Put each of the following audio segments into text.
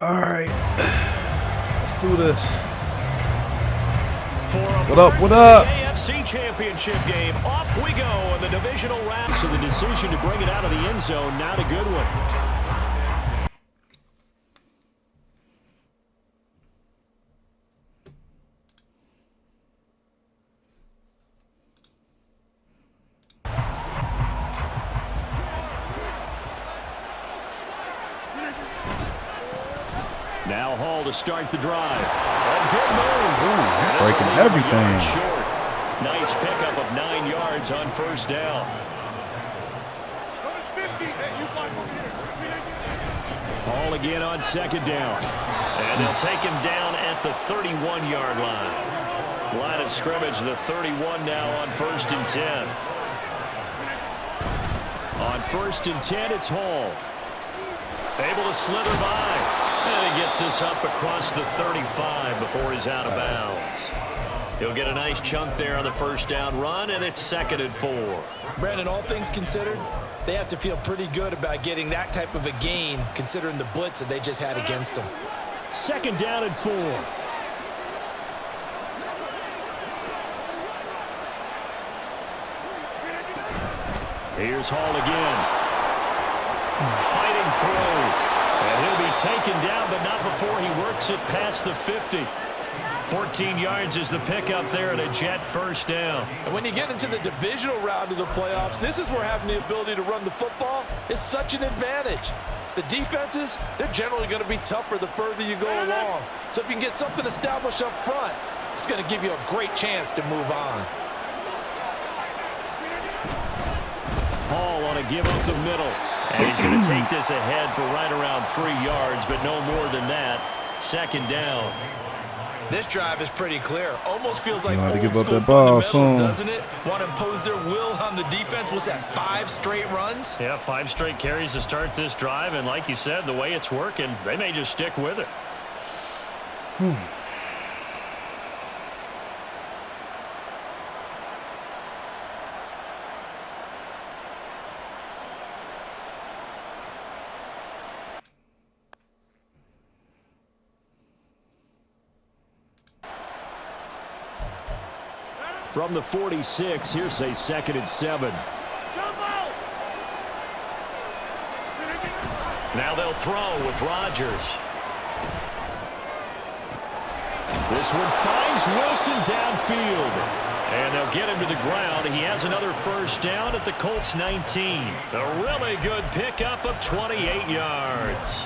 All right. Let's do this. What up? What up? AFC Championship game. Off we go in the divisional round. So the decision to bring it out of the end zone, not a good one. Now Hall to start the drive. A good move. Breaking everything. Short. Nice pickup of 9 yards on first down. Hall again on second down. And they'll take him down at the 31-yard line. Line of scrimmage, the 31 now on 1st and 10. On 1st and 10, it's Hall. Able to slither by. And he gets this up across the 35 before he's out of bounds. He'll get a nice chunk there on the first down run, and it's 2nd and 4. Brandon, all things considered, they have to feel pretty good about getting that type of a gain, considering the blitz that they just had against them. 2nd down and 4. Here's Hall again. Fighting through. And he'll be taken down, but not before he works it past the 50. 14 yards is the pickup there at a Jet first down. And when you get into the divisional round of the playoffs, this is where having the ability to run the football is such an advantage. The defenses, they're generally going to be tougher the further you go along. So if you can get something established up front, it's going to give you a great chance to move on. Hall on a give up the middle. And he's going to take this ahead for right around 3 yards, but no more than that. 2nd down. This drive is pretty clear. Almost feels like old give school up that ball fundamentals, soon. doesn't it? Want to impose their will on the defense. What's that, 5 straight runs? Yeah, 5 straight carries to start this drive, and like you said, the way it's working, they may just stick with it. From the 46, here's a 2nd and 7. Now they'll throw with Rodgers. This one finds Wilson downfield. And they'll get him to the ground. He has another first down at the Colts 19. A really good pickup of 28 yards.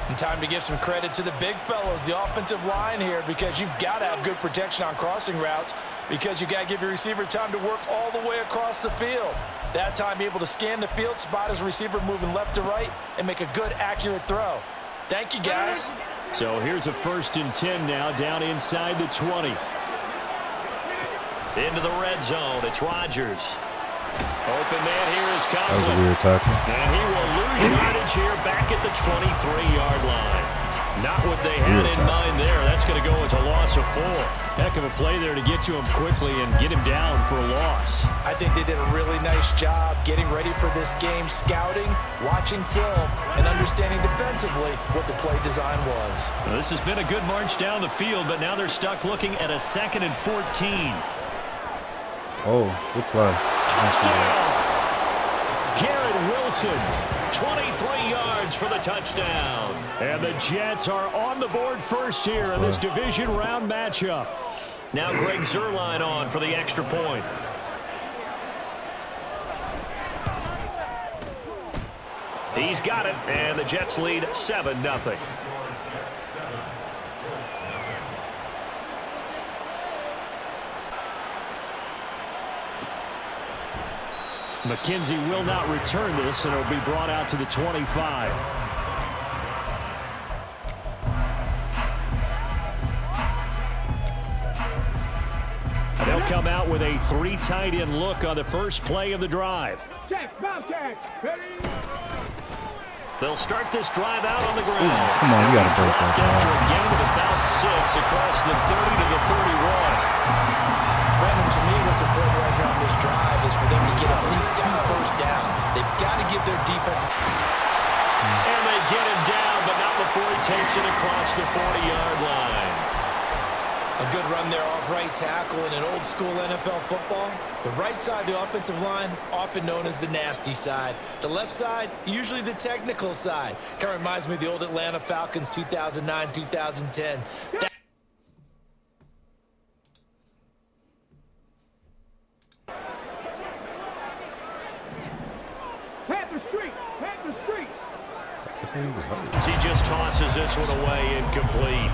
And time to give some credit to the big fellows, the offensive line here, because you've got to have good protection on crossing routes, because you got to give your receiver time to work all the way across the field. That time, be able to scan the field, spot his receiver moving left to right, and make a good, accurate throw. Thank you, guys. So here's a 1st and 10 now, down inside the 20. Into the red zone, it's Rodgers. Open man here is Conklin. That was a weird tackle. And he will lose yardage here back at the 23-yard line. Not what they had in mind there. That's going to go as a loss of 4. Heck of a play there to get to him quickly and get him down for a loss. I think they did a really nice job getting ready for this game, scouting, watching film, and understanding defensively what the play design was. Well, this has been a good march down the field, but now they're stuck looking at a 2nd and 14. Oh, good play. Garrett Wilson, 23 yards for the touchdown. And the Jets are on the board first here in this division round matchup. Now Greg Zuerlein on for the extra point. He's got it, and the Jets lead 7-0. McKenzie will not return this, and it'll be brought out to the 25. They'll come out with a 3 tight end look on the first play of the drive. They'll start this drive out on the ground. Ooh, come on, you got to break that down. After a gain of about 6 across the 30 to the 31. Brandon, to me, what's important right here on this drive is for them to get at least 2 first downs. They've got to give their defense. And they get him down, but not before he takes it across the 40-yard line. A good run there off right tackle in an old school NFL football. The right side of the offensive line, often known as the nasty side. The left side, usually the technical side. Kind of reminds me of the old Atlanta Falcons 2009, 2010. He just tosses this one away, incomplete.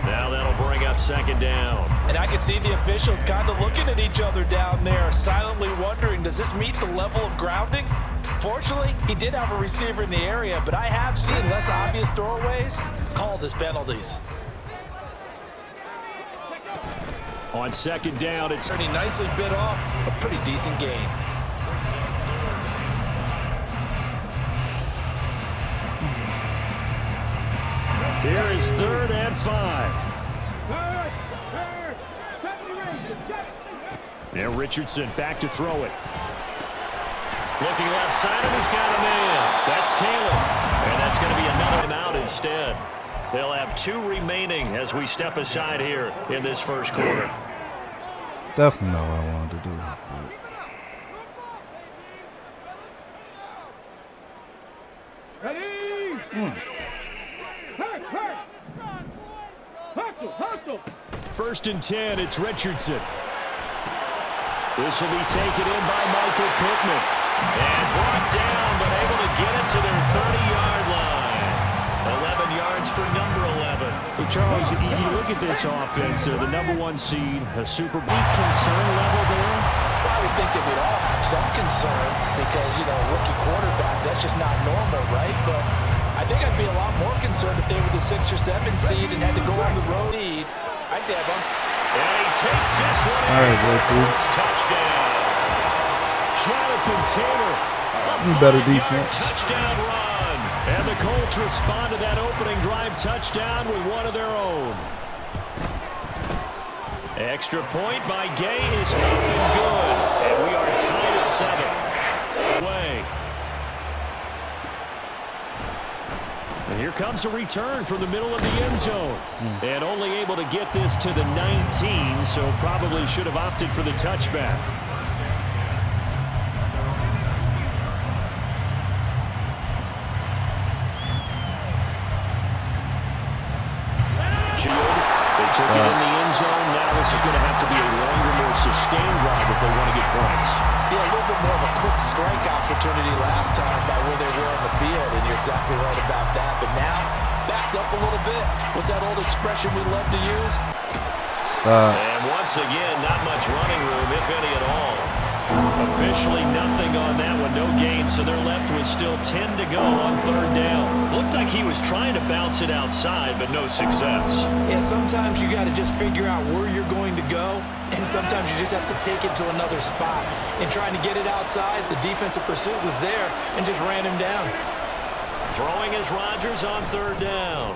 Now that'll bring up second down. And I can see the officials kind of looking at each other down there, silently wondering, does this meet the level of grounding? Fortunately, he did have a receiver in the area, but I have seen less obvious throwaways called as penalties. On second down, it's Pretty nicely bit off a pretty decent gain. Here is 3rd and 5. Now Richardson back to throw it. Looking left side, and he's got a man. That's Taylor. And that's going to be another out instead. They'll have 2 remaining as we step aside here in this first quarter. Definitely not what I wanted to do. First and 10, it's Richardson. This will be taken in by Michael Pittman. And brought down, but able to get it to their 30-yard line. 11 yards for number 11. Hey, Charles, you look at this offense, they're the #1 seed, a Super Bowl concern level there. I would think that we'd all have some concern because, you know, rookie quarterback, that's just not normal, right? But I think I'd be a lot more concerned if they were the 6 or 7 seed and had to go on the road. I'd have them. And he takes this one. All right, It's touchdown. Jonathan Taylor. Better defense. Touchdown run. And the Colts respond to that opening drive touchdown with one of their own. Extra point by Gay is up and good. And we are tied at 7. Away. And here comes a return from the middle of the end zone. And only able to get this to the 19, so probably should have opted for the touchback. They took it in the end zone. Now this is going to have to be a longer, more sustained drive if they want to get points. Yeah, a little bit more of a quick strike opportunity last time by where they were on the field, and you're exactly right about that. But now, backed up a little bit. What's that old expression we love to use? Stop. And once again, not much running room, if any at all. Officially nothing on that one, no gain, so they're left with still 10 to go on 3rd down. Looked like he was trying to bounce it outside, but no success. Yeah, sometimes you got to just figure out where you're going to go, and sometimes you just have to take it to another spot. And trying to get it outside, the defensive pursuit was there and just ran him down. Throwing is Rodgers on 3rd down.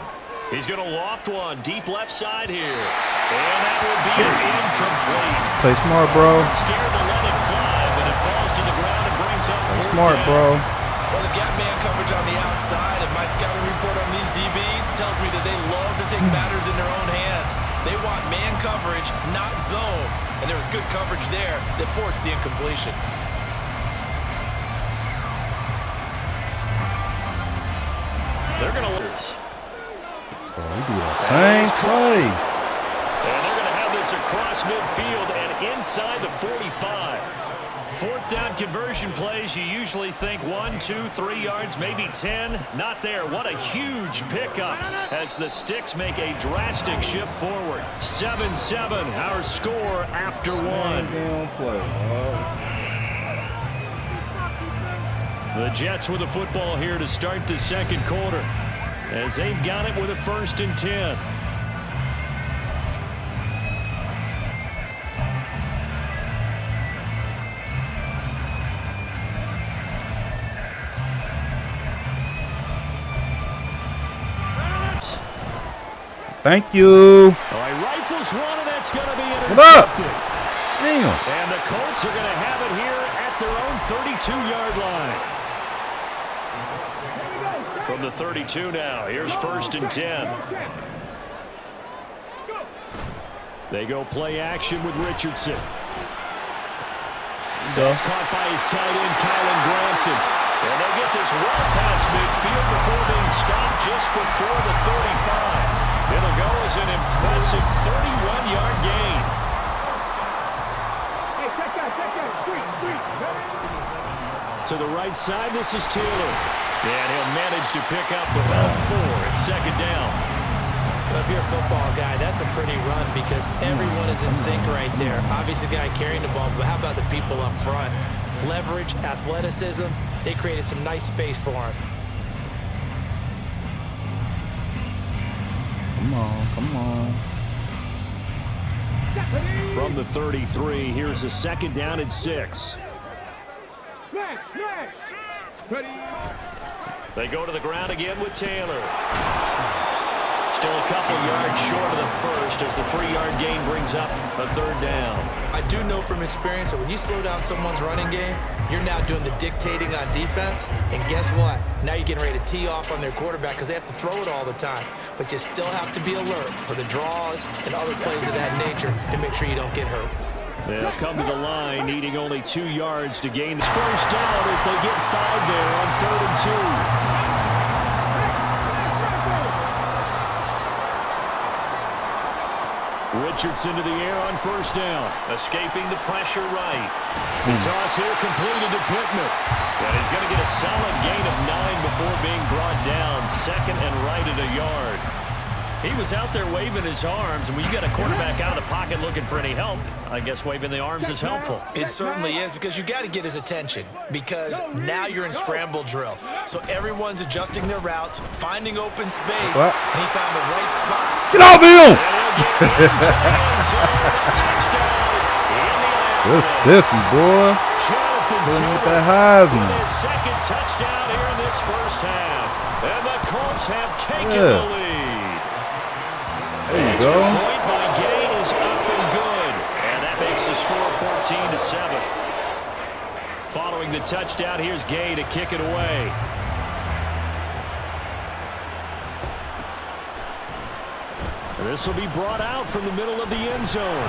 He's going to loft one deep left side here. And that would be incomplete. Play smart, bro. Scared to let it fly, but it falls to the ground and brings up Play 4th smart, down. bro. Well, they've got man coverage on the outside, and my scouting report on these DBs tells me that they love to take matters in their own hands. They want man coverage, not zone. And there was good coverage there that forced the incompletion. They're going to lose. Bro, we do that same play. And they're going to have this across midfield and inside the 45. 4th down conversion plays, you usually think 1, 2, 3 yards, maybe 10. Not there. What a huge pickup as the Sticks make a drastic shift forward. 7-7, our score after Same 1. damn play, bro. The Jets with the football here to start the 2nd quarter as they've got it with a 1st and 10. Thank you. All right, rifles one, and that's going to be What up? intercepted. Damn. And the Colts are going to have it here at their own 32-yard line. From the 32 now, here's 1st and 10. They go play action with Richardson. That's caught by his tight end, Kylan Granson. And they'll get this well past midfield before being stopped just before the 35. It'll go as an impressive 31-yard gain. To the right side, this is Taylor. And he'll manage to pick up about 4 at 2nd down. Well, if you're a football guy, that's a pretty run because everyone is in sync right there. Obviously, the guy carrying the ball, but how about the people up front? Leverage, athleticism, they created some nice space for him. Come on, come on. From the 33, here's a 2nd down and 6. They go to the ground again with Taylor. Still a couple yards short of the first as the 3-yard gain brings up a 3rd down. I do know from experience that when you slow down someone's running game, you're now doing the dictating on defense. And guess what? Now you're getting ready to tee off on their quarterback because they have to throw it all the time. But you still have to be alert for the draws and other plays of that nature to make sure you don't get hurt. They'll come to the line, needing only 2 yards to gain this 1st down as they get 5 there on 3rd and 2. Richardson to the air on 1st down. Escaping the pressure right. The toss here completed to Pittman. And he's going to get a solid gain of 9 before being brought down. 2nd and right at a yard. He was out there waving his arms, and when you got a quarterback out of the pocket looking for any help, I guess waving the arms is helpful. It certainly is because you got to get his attention because now you're in scramble drill. So everyone's adjusting their routes, finding open space, What? and he found the right spot. Get off him! Good stiffy, boy. Put him with that Heisman. His 2nd touchdown here in this 1st half. And the Colts have taken the lead. There you Extra go. point by Gain is up and good. And that makes the score 14-7. Following the touchdown, here's Gay to kick it away. This will be brought out from the middle of the end zone.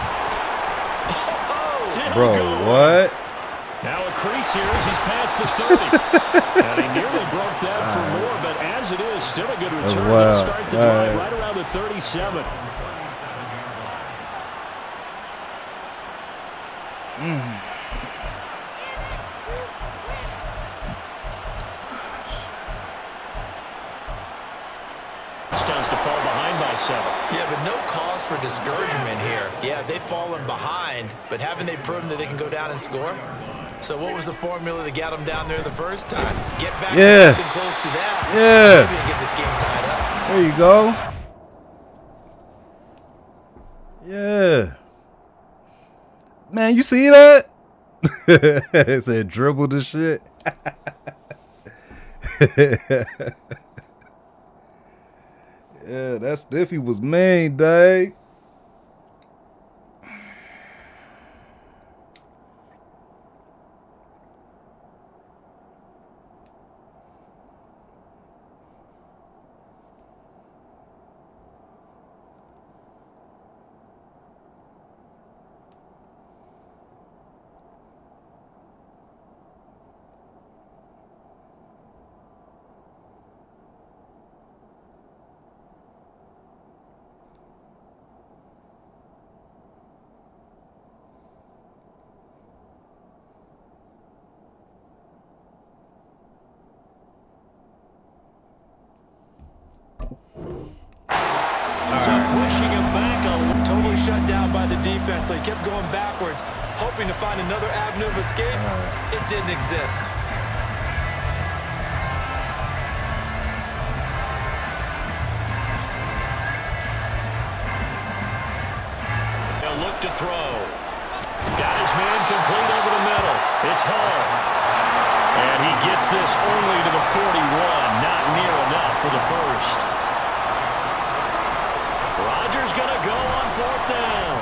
Bro, what? Now a crease here as he's past the 30. And he nearly broke that for more, but as it is, still a good return. Wow. He'll start the drive right around the 37. Touchdowns to fall behind by 7. Yeah, but no cause for discouragement here. Yeah, they've fallen behind, but haven't they proven that they can go down and score? So what was the formula that got them down there the first time? Get back to something close to that. Yeah. Maybe get this game tied up. There you go. Yeah. Man, you see that? It said dribble the shit. Yeah, that stiffy was mean, dang. So pushing him back Totally shut down by the defense, so he kept going backwards, hoping to find another avenue of escape. It didn't exist. They'll look to throw. Got his man complete over the middle. It's Hall. And he gets this only to the 41. Not near enough for the first. Rodgers going to go on 4th down.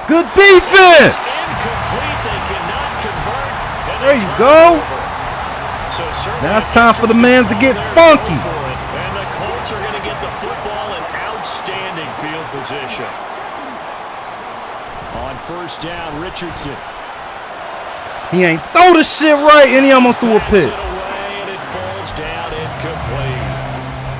Good defense. Incomplete. They cannot convert. There you go. So certainly Now it's time for the man to get funky. And the Colts are going to get the football in outstanding field position. On first down, Richardson. He ain't throw the shit right, and he almost threw a pick. And it falls down incomplete.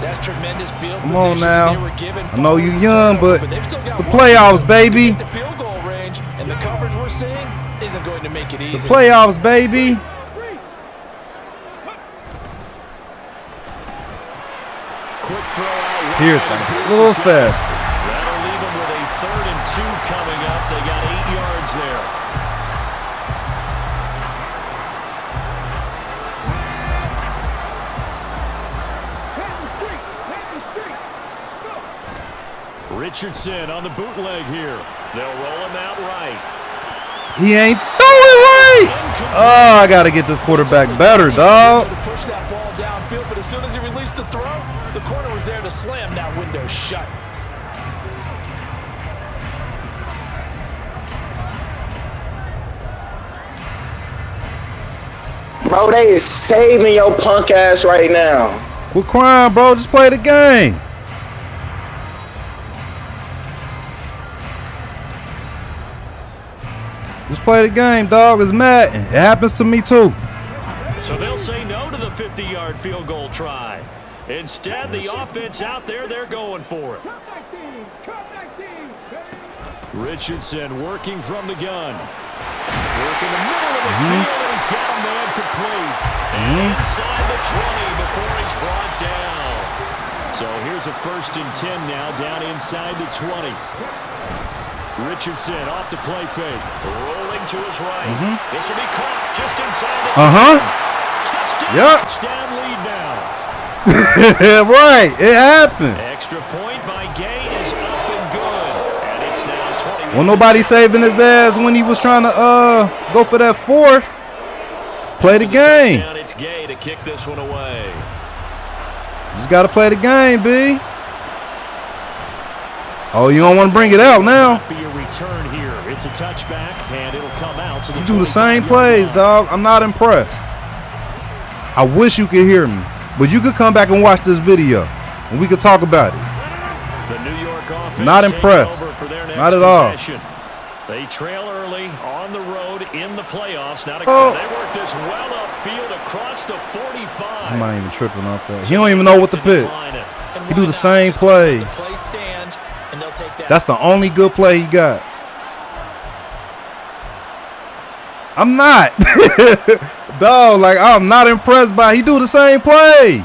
That's tremendous field Come on position now. they were given. I know you young, but they've still it's got the one playoffs, to baby. get the field goal range, and the coverage we're seeing isn't going to make it easy. The playoffs, baby. Quick throw out. Here's got to be a little faster. That'll leave them with a 3rd and 2 coming up. They got 8 yards there. Richardson on the bootleg here. They'll roll him out right. He ain't throw it right. Oh, I got to get this quarterback better, dog. To push that ball downfield, but as soon as he released the throw, the corner was there to slam that window shut. Bro, they is saving your punk ass right now. Quit crying, bro. Just play the game. Just play the game, dog. It's mad. It happens to me too. So they'll say no to the 50-yard field goal try. Instead, the offense out there, they're going for it. Richardson working from the gun. Working the middle of the field, and he's got a man complete. And inside the 20 before he's brought down. So here's a 1st and 10 now, down inside the 20. Richardson off the play fake. Rolling to his right. This will be caught just inside the 10. Touchdown. Yep. Touchdown lead now. Right. It happens. Extra point by Gay is up and good. And it's now 21. Well, nobody saving his ass when he was trying to go for that 4th. Play the game. It's Gay to kick this one away. Just got to play the game, B. Oh, you don't want to bring it out now. Be a return here. It's a touchback, and it'll come out to the You do the same plays, dog. I'm not impressed. I wish you could hear me, but you could come back and watch this video, and we could talk about it. The New York offense Not impressed. over for their next Not at all. possession. They trail early on the road in the playoffs. Now they work this well upfield across the 45. I'm not even tripping off that. He don't even know what to pick. He do the same play. That's the only good play he got. I'm not. Dog, like, I'm not impressed by it. He do the same plays.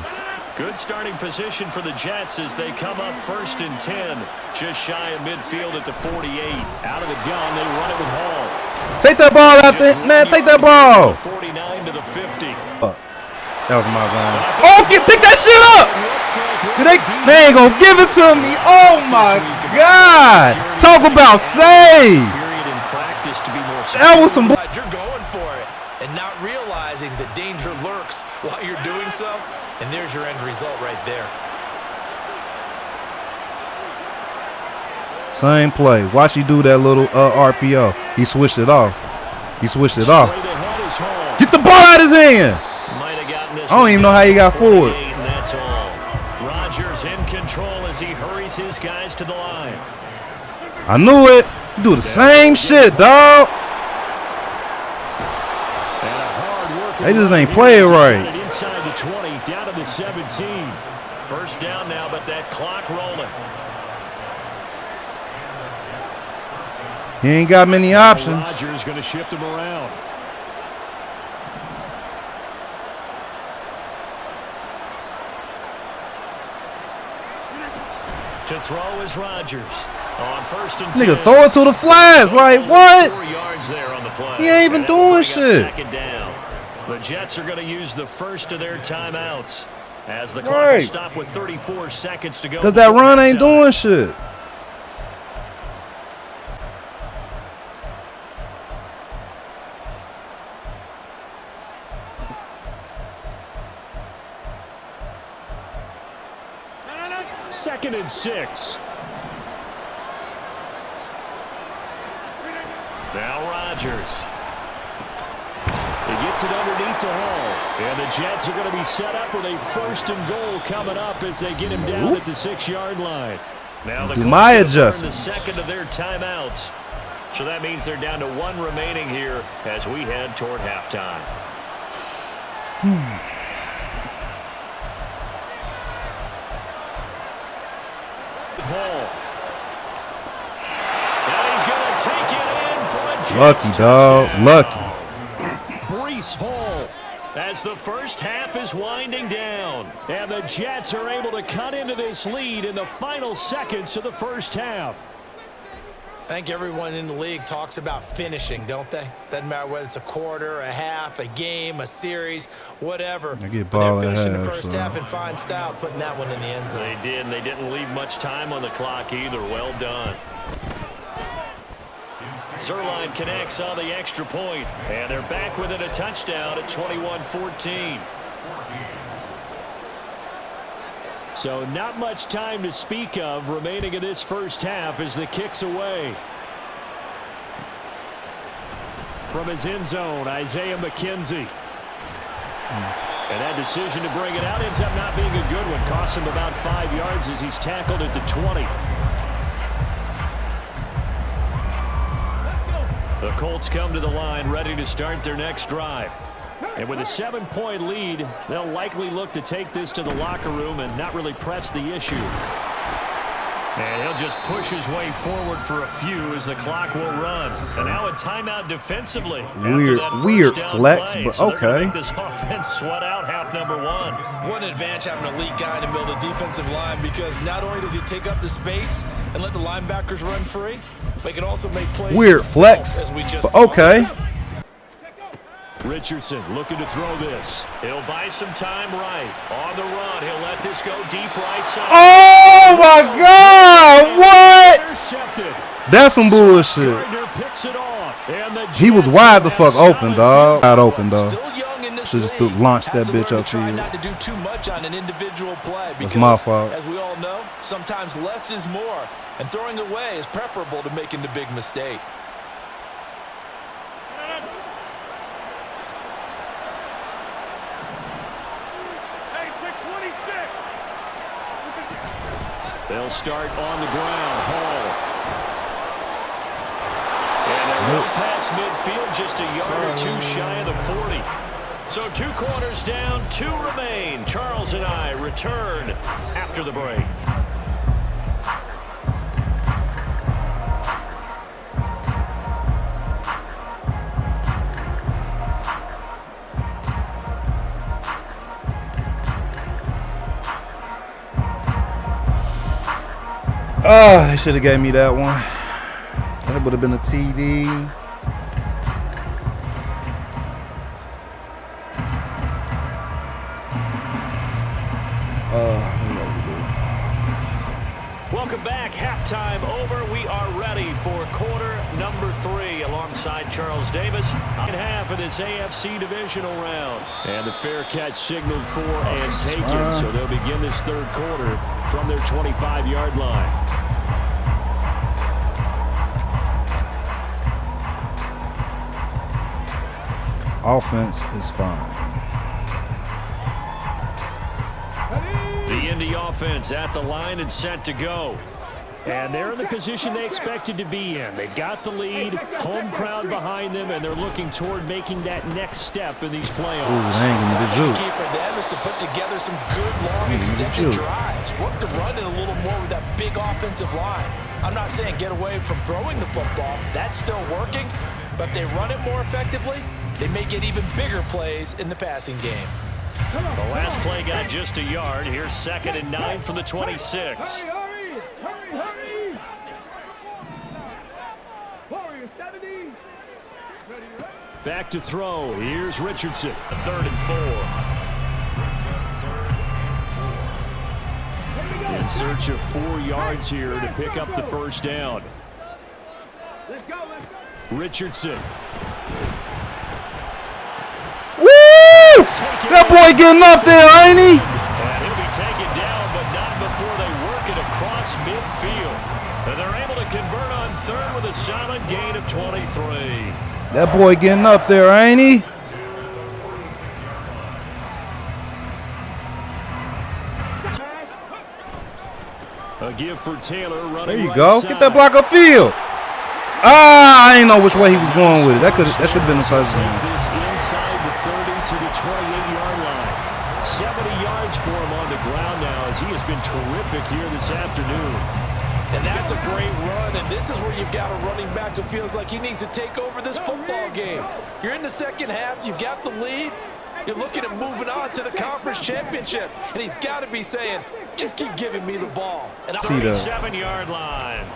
Good starting position for the Jets as they come up 1st and 10. Just shy of midfield at the 48. Out of the gun, they run it with Hall. Take that ball out there. Man, take that ball. 49 to the 50. That was my zone. Oh, pick that shit up. They ain't going to give it to me. Oh, my God. Talk about save. That was some. You're going for it and not realizing the danger lurks while you're doing so. And there's your end result right there. Same play. Watch you do that little RPO. He switched it off. Get the ball out of his hand. I don't even know how he got forward. That's all. Rodgers in control as he hurries his guys to the line. I knew it. You do the same shit, dog. They just ain't play it right. Inside the 20, down to the 17. First down now, but that clock rolling. He ain't got many options. Rodgers going to shift him around. To throw is Rodgers. On 1st and 10. Nigga, throw it to the flats. Like, what? 4 yards there on the play. He ain't even doing shit. Second down. The Jets are going to use the first of their timeouts as the clock will stop with 34 seconds to go. Because that run ain't doing shit. Second and 6. Now Rodgers. He gets it underneath to Hall. And the Jets are going to be set up with a 1st and goal coming up as they get him down at the 6-yard line. Now the adjustment. The second of their timeouts. So that means they're down to 1 remaining here as we head toward halftime. Hall. Lucky, dog. Lucky. Breece Hall as the first half is winding down. And the Jets are able to cut into this lead in the final seconds of the first half. I think everyone in the league talks about finishing, don't they? Doesn't matter whether it's a quarter, a half, a game, a series, whatever. I get ball they're finishing in half, the first half in fine style, putting that one in the end zone. They did, and they didn't leave much time on the clock either. Well done. Zerline connects on the extra point, and they're back within a touchdown at 21-14. So not much time to speak of remaining in this first half as the kick's away. From his end zone, Isaiah McKenzie. And that decision to bring it out ends up not being a good one. Cost him about 5 yards as he's tackled at the 20. The Colts come to the line ready to start their next drive. And with a 7-point lead, they'll likely look to take this to the locker room and not really press the issue. And he'll just push his way forward for a few as the clock will run. And now a timeout defensively. Weird flex, play. But so okay. Make this offense sweat out half number 1. What an advantage having an elite guy in the middle of the defensive line, because not only does he take up the space and let the linebackers run free, but he can also make plays. Weird flex, as we just but saw. okay. Richardson looking to throw this. He'll buy some time right. On the run, he'll let this go deep right side. Oh, my God. What? Intercepted. That's some bullshit. Picks it off. And the He was wide the fuck open, dog. Wide open, dog. Still young in this Should just league. launched that Has to bitch learn up to try field. not to do too much on an individual play. That's Because, my fault. as we all know, sometimes less is more. And throwing away is preferable to making the big mistake. They'll start on the ground. Hall. And they're right past midfield, just a yard or 2 shy of the 40. So 2 quarters down, 2 remain. Charles and I return after the break. Oh, they should have gave me that one. That would have been a TD. Welcome back. Halftime over. We are ready for quarter number 3 alongside Charles Davis. Second half of this AFC divisional round. And the fair catch signaled for and taken. So they'll begin this third quarter from their 25-yard line. Offense is fine. The Indy offense at the line and set to go. And they're in the position they expected to be in. They've got the lead, home crowd behind them, and they're looking toward making that next step in these playoffs. Ooh, they ain't gonna The do key for them is to put together some good, long, extended drives. Work to run it a little more with that big offensive line. I'm not saying get away from throwing the football. That's still working. But if they run it more effectively, they may get even bigger plays in the passing game. The last play got just a yard. Here's 2nd and 9 from the 26. Back to throw. Here's Richardson. 3rd and 4. In search of 4 yards here to pick up the first down. Richardson. Woo! That boy getting up there, ain't he? And he'll be taken down, but not before they work it across midfield. And they're able to convert on 3rd with a solid gain of 23. That boy getting up there, ain't he? A give for Taylor running. There you right go. side. Get that block upfield. Ah, I didn't know which way he was going with it. That should have been a touchdown. This inside the 30 to the 28-yard line. 70 yards for him on the ground now as he has been terrific here this afternoon. And that's a great run, and this is where you've got a running back who feels like he needs to take over this football game. You're in the second half, you've got the lead, you're looking at moving on to the conference championship, and he's got to be saying, just keep giving me the ball. And 37-yard line.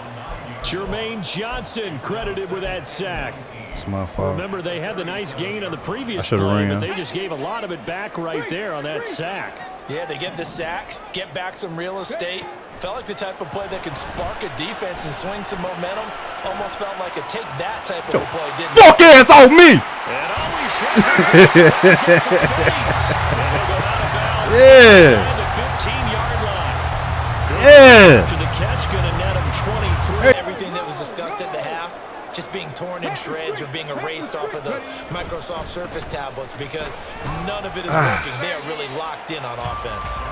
Jermaine Johnson credited with that sack. It's my fault. Remember, they had the nice gain on the previous play, but they just gave a lot of it back right there on that sack. Yeah, they get the sack, get back some real estate. Felt like the type of play that can spark a defense and swing some momentum. Almost felt like a take that type of a play, didn't it? Fuck ass off me! And always he's got some space. And he'll go out of bounds. Yeah. The 15-yard line. Yeah. After the catch, going to net him 23. Everything that was discussed at the half just being torn in shreds or being erased off of the Microsoft Surface tablets because none of it is working. They are really locked in on offense.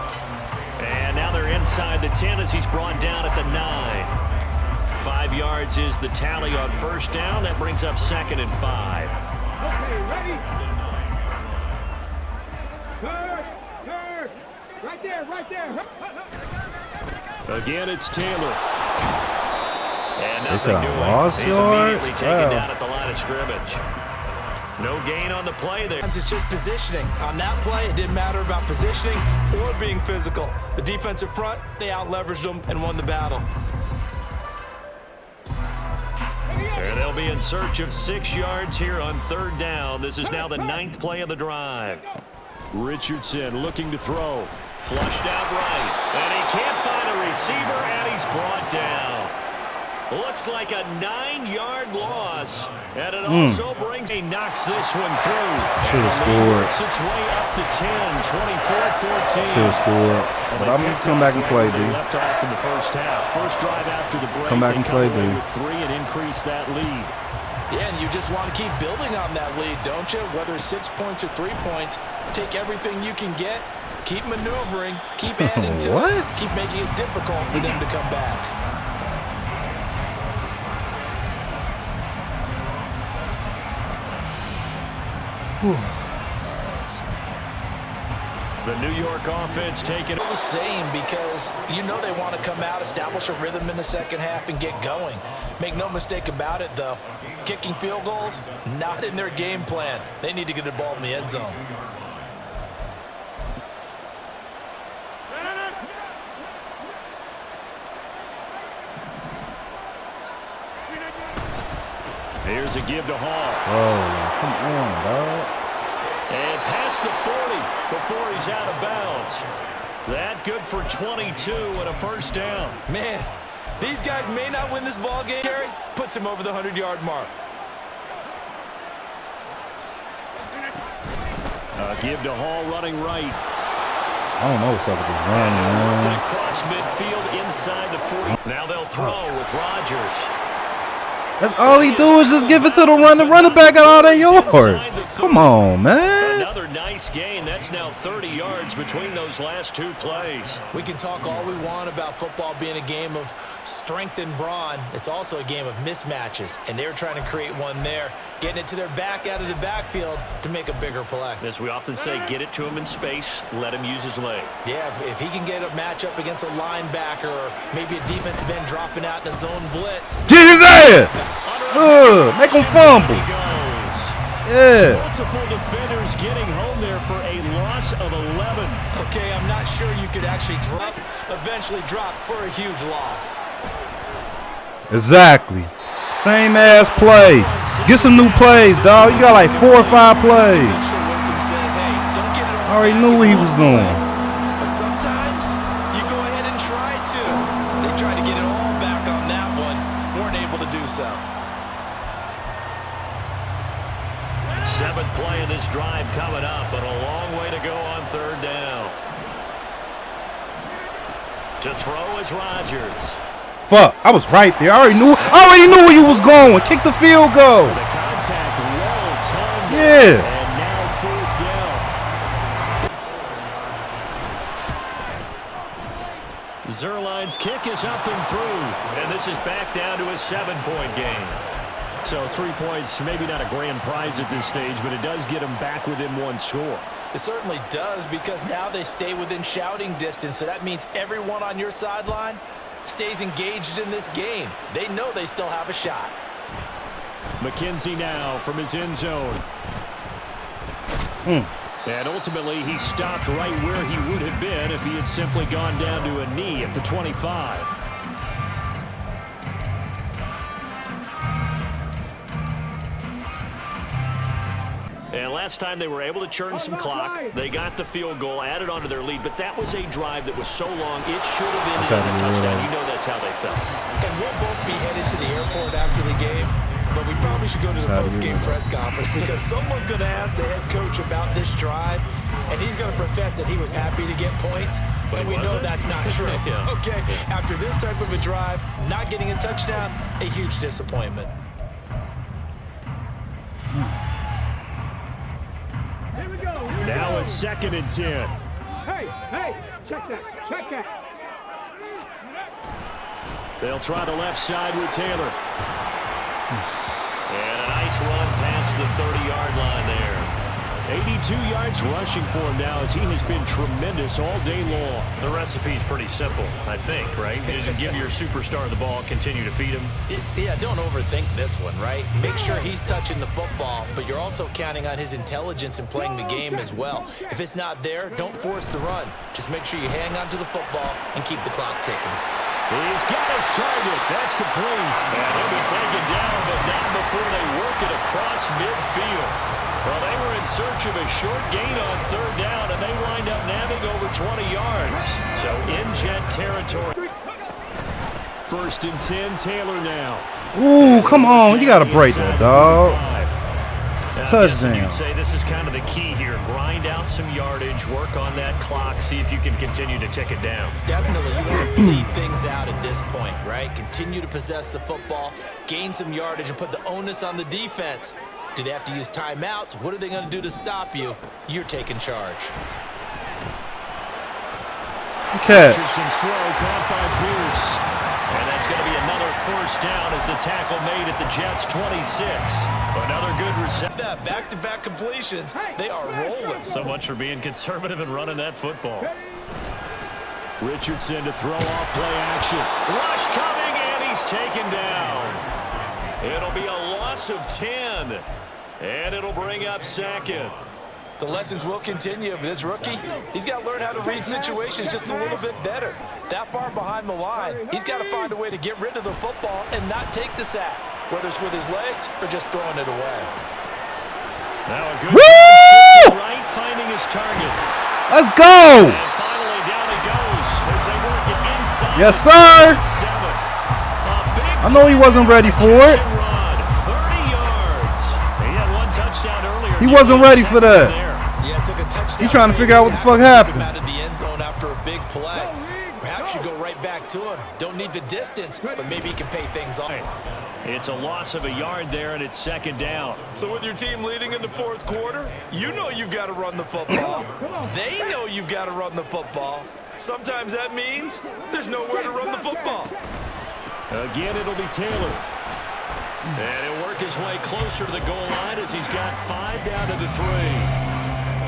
And now they're inside the 10 as he's brought down at the 9. 5 yards is the tally on first down. That brings up 2nd and 5. Okay, ready? Third. Right there. Again, it's Taylor. And They said nothing I doing. lost He's yards? immediately taken down at the line of scrimmage. No gain on the play there. It's just positioning. On that play, it didn't matter about positioning or being physical. The defensive front, they out-leveraged them and won the battle. And they'll be in search of 6 yards here on third down. This is now the 9th play of the drive. Richardson looking to throw. Flushed out right. And he can't find a receiver, and he's brought down. Looks like a 9-yard loss. And it also brings... He knocks this one through. Should have scored. Works its way up to 10, 24-14. Should have scored. But I'm going to come back and play, dude. Left off in the first half. First drive after the break. Come back and play, dude. With 3 and increase that lead. Yeah, and you just want to keep building on that lead, don't you? Whether it's 6 points or 3 points, take everything you can get, keep maneuvering, keep adding to it, keep making it difficult for them to come back. The New York offense taking The same because you know they want to come out, establish a rhythm in the second half, and get going. Make no mistake about it, though. Kicking field goals, not in their game plan. They need to get the ball in the end zone. Here's a give to Hall. Oh, come on, dog. And past the 40 before he's out of bounds. That good for 22 and a first down. Man, these guys may not win this ball game. Gary puts him over the 100-yard mark. Give to Hall running right. I don't know what's up with this run, man. Across midfield inside the 40. Now they'll throw with Rodgers. That's all he do is just give it to the running back got all that yards. Come on, man. Another nice gain. That's now 30 yards between those last 2 plays. We can talk all we want about football being a game of strength and brawn. It's also a game of mismatches, and they're trying to create one there, getting it to their back out of the backfield to make a bigger play. As we often say, get it to him in space, let him use his leg. Yeah, if he can get a matchup against a linebacker or maybe a defensive end dropping out in a zone blitz. Get his ass! Make him fumble. Yeah. Multiple defenders getting home there for a loss of 11. Okay, I'm not sure you could actually eventually drop for a huge loss. Exactly. Same ass play. Get some new plays, dog. You got like 4 or 5 plays. I already knew where he was going. But sometimes you go ahead and try to. They tried to get it all back on that one. Weren't able to do so. 7th play of this drive coming up, but a long way to go on third down. To throw is Rodgers. Fuck, I was right there. I already knew where you was going. Kick the field goal. The contact well timed. Yeah. And now 4th down. Zerline's kick is up and through, and this is back down to a 7-point game. So 3 points, maybe not a grand prize at this stage, but it does get them back within one score. It certainly does, because now they stay within shouting distance, so that means everyone on your sideline stays engaged in this game. They know they still have a shot. McKenzie now from his end zone. And ultimately, he stopped right where he would have been if he had simply gone down to a knee at the 25. And last time they were able to churn some clock. They got the field goal, added onto their lead, but that was a drive that was so long, it should have ended in a touchdown. You know that's how they felt. And we'll both be headed to the airport after the game, but we probably should go to the post-game press conference because someone's going to ask the head coach about this drive, and he's going to profess that he was happy to get points, but we know that's not true. Yeah. Okay, after this type of a drive, not getting a touchdown, a huge disappointment. Here we go. Now a 2nd and 10. Hey, check that. They'll try the left side with Taylor. And a nice run past the 30-yard line there. 82 yards rushing for him now as he has been tremendous all day long. The recipe's pretty simple, I think, right? You just give your superstar the ball, continue to feed him. Yeah, don't overthink this one, right? Make sure he's touching the football, but you're also counting on his intelligence in playing the game as well. If it's not there, don't force the run. Just make sure you hang on to the football and keep the clock ticking. He's got his target. That's complete. And he'll be taken down, but not before they work it across midfield. Well, they were in search of a short gain on 3rd down, and they wind up nabbing over 20 yards. So in jet territory. 1st and 10, Taylor now. Ooh, come on. You got to break that, dog. It's a touchdown. You'd say this is kind of the key here. Grind out some yardage, work on that clock, see if you can continue to tick it down. Definitely, you want to bleed things out at this point, right? Continue to possess the football, gain some yardage, and put the onus on the defense. Do they have to use timeouts? What are they going to do to stop you? You're taking charge. Catch. Richardson's throw caught by Pierce. And that's going to be another 1st down as the tackle made at the Jets' 26. Another good reception. Back-to-back completions. They are rolling. So much for being conservative and running that football. Richardson to throw off play action. Rush coming, and he's taken down. It'll be a loss of 10. And it'll bring up 2nd. The lessons will continue, but this rookie, he's got to learn how to read situations just a little bit better. That far behind the line, he's got to find a way to get rid of the football and not take the sack, whether it's with his legs or just throwing it away. Now a good right, finding his target. Let's go. And finally down he goes as they work it inside. Yes, sir. 7. I know he wasn't ready for it. Run, 30 yards. He had 1 touchdown earlier. He wasn't ready for that. Yeah, took a touchdown. He trying to figure out what the fuck happened. Out of the end zone after a big play. Perhaps you go right back to him. Don't need the distance, but maybe he can pay things off. It's a loss of a yard there, and it's 2nd down. So with your team leading in the 4th quarter, you know you've got to run the football. They know you've got to run the football. Sometimes that means there's nowhere to run the football. Again, it'll be Taylor. And he'll work his way closer to the goal line as he's got 5 down to the 3.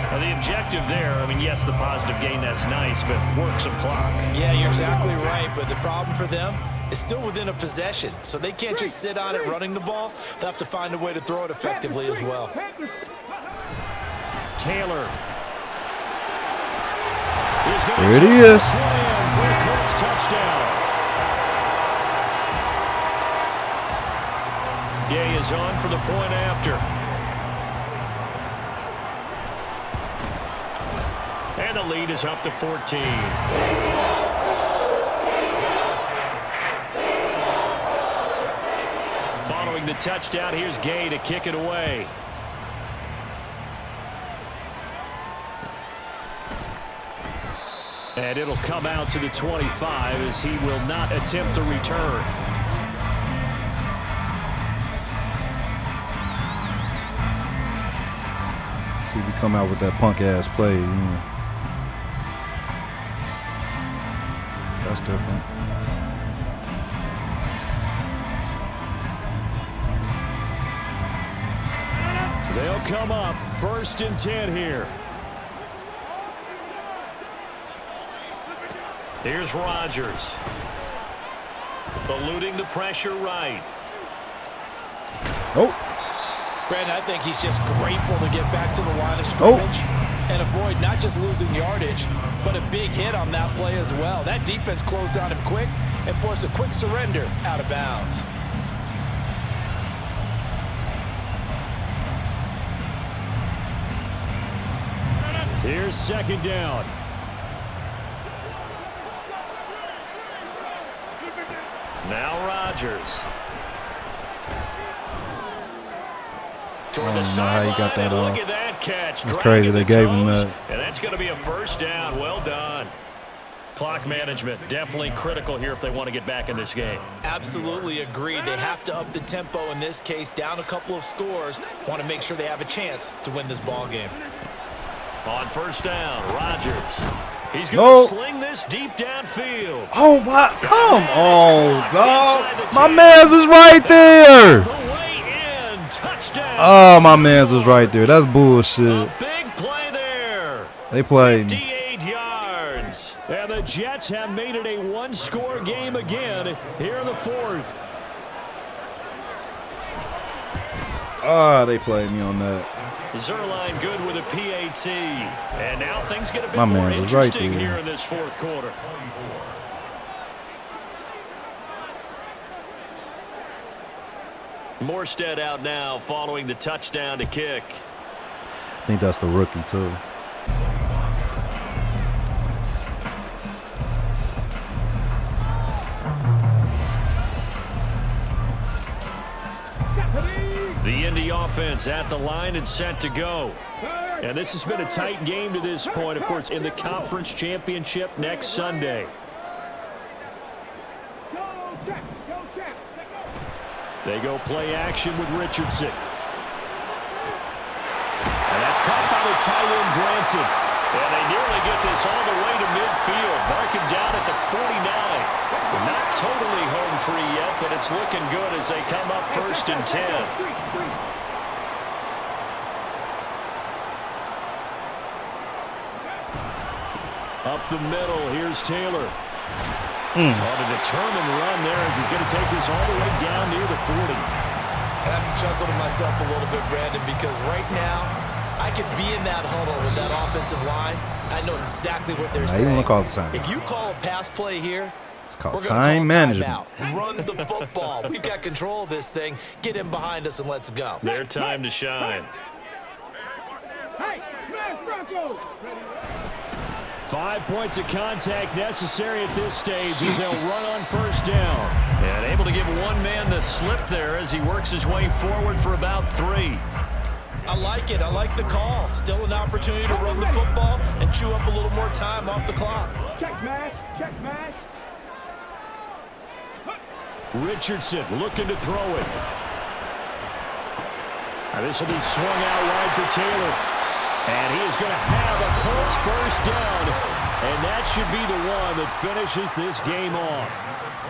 Now, the objective there, I mean, yes, the positive gain, that's nice, but work some clock. Yeah, you're exactly right, but the problem for them is still within a possession, so they can't just sit on it running the ball. They'll have to find a way to throw it effectively as well. Taylor. There it is. For a Colts touchdown. Gay is on for the point after. And the lead is up to 14. Following the touchdown, here's Gay to kick it away. And it'll come out to the 25 as he will not attempt to return. See if he come out with that punk ass play. That's different. They'll come up 1st and 10 here. Here's Rodgers. Eluding the pressure right. Oh. Brandon, I think he's just grateful to get back to the line of scrimmage and avoid not just losing yardage, but a big hit on that play as well. That defense closed on him quick and forced a quick surrender out of bounds. Here's 2nd down. Now Rodgers. I don't know how he got that off. Look at that catch. It's crazy they gave him that. And that's going to be a 1st down. Well done. Clock management definitely critical here if they want to get back in this game. Absolutely agreed. They have to up the tempo in this case, down a couple of scores. Want to make sure they have a chance to win this ball game. On 1st down, Rodgers. He's going to sling this deep downfield. Oh, my. Come on, dog. My man's is right there. The way in. Touchdown. Oh, my man's was right there. That's bullshit. A big play there. They played. 58 yards. And the Jets have made it a one-score game again here in the 4th. Ah, they played me on that. Zerline good with a PAT. And now things get a bit My more man was right interesting there. here in this 4th quarter. Morstead out now following the touchdown to kick. I think that's the rookie, too. The Indy offense at the line and set to go. And this has been a tight game to this point, of course, in the conference championship next Sunday. They go play action with Richardson. And that's caught by the tight end, Branson. And they nearly get this all the way to midfield. Mark him down at the 49. Not totally home free yet, but it's looking good as they come up 1st and 10. Up the middle, here's Taylor. On a determined run there as he's going to take this all the way down near the 40. I have to chuckle to myself a little bit, Brandon, because right now I could be in that huddle with that offensive line. I know exactly what they're saying. You want to call the time. If you call a pass play here, It's called we're time management. Run the football. We've got control of this thing. Get him behind us and let's go. Their time to shine. Hey, smash Broncos! 5 points of contact necessary at this stage as they'll run on 1st down. And able to give one man the slip there as he works his way forward for about 3. I like it. I like the call. Still an opportunity to run the football and chew up a little more time off the clock. Check smash, check smash. Richardson looking to throw it. Now this will be swung out wide for Taylor. And he is going to have a Colts 1st down. And that should be the one that finishes this game off.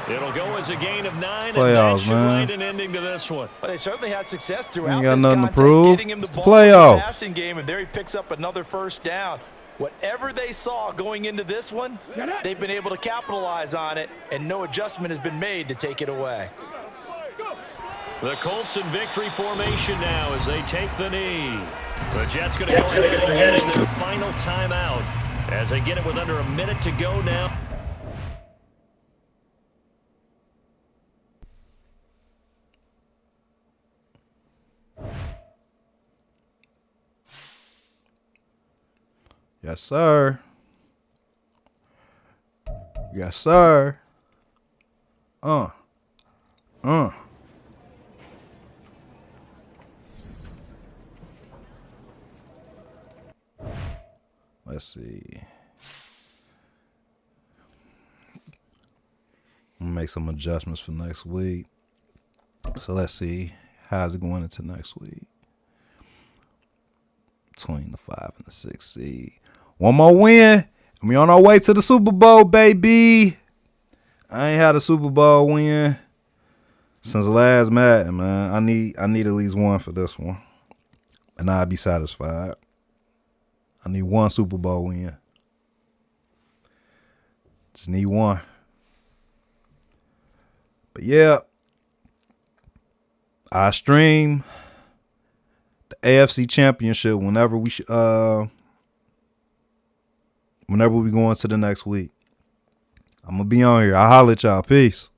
It'll go as a gain of 9, Playoffs, and that should man. write an ending to this one. Well, they certainly had success throughout Ain't got this nothing to contest, prove. getting him the It's the ball in playoffs. the passing game, and there he picks up another 1st down. Whatever they saw going into this one, they've been able to capitalize on it, and no adjustment has been made to take it away. The Colts in victory formation now as they take the knee. The Jets going to go ahead and use their final timeout as they get it with under a minute to go now. Yes, sir. Yes, sir. Let's see. I'm gonna make some adjustments for next week. So let's see how's it going into next week. Between the 5 and the 6 seed. One more win, and we on our way to the Super Bowl, baby. I ain't had a Super Bowl win since the last Madden, man. I need at least one for this one, and I'd be satisfied. I need one Super Bowl win. Just need one. But yeah, I stream the AFC Championship whenever we go into the next week. I'm gonna be on here. I'll holler at y'all. Peace.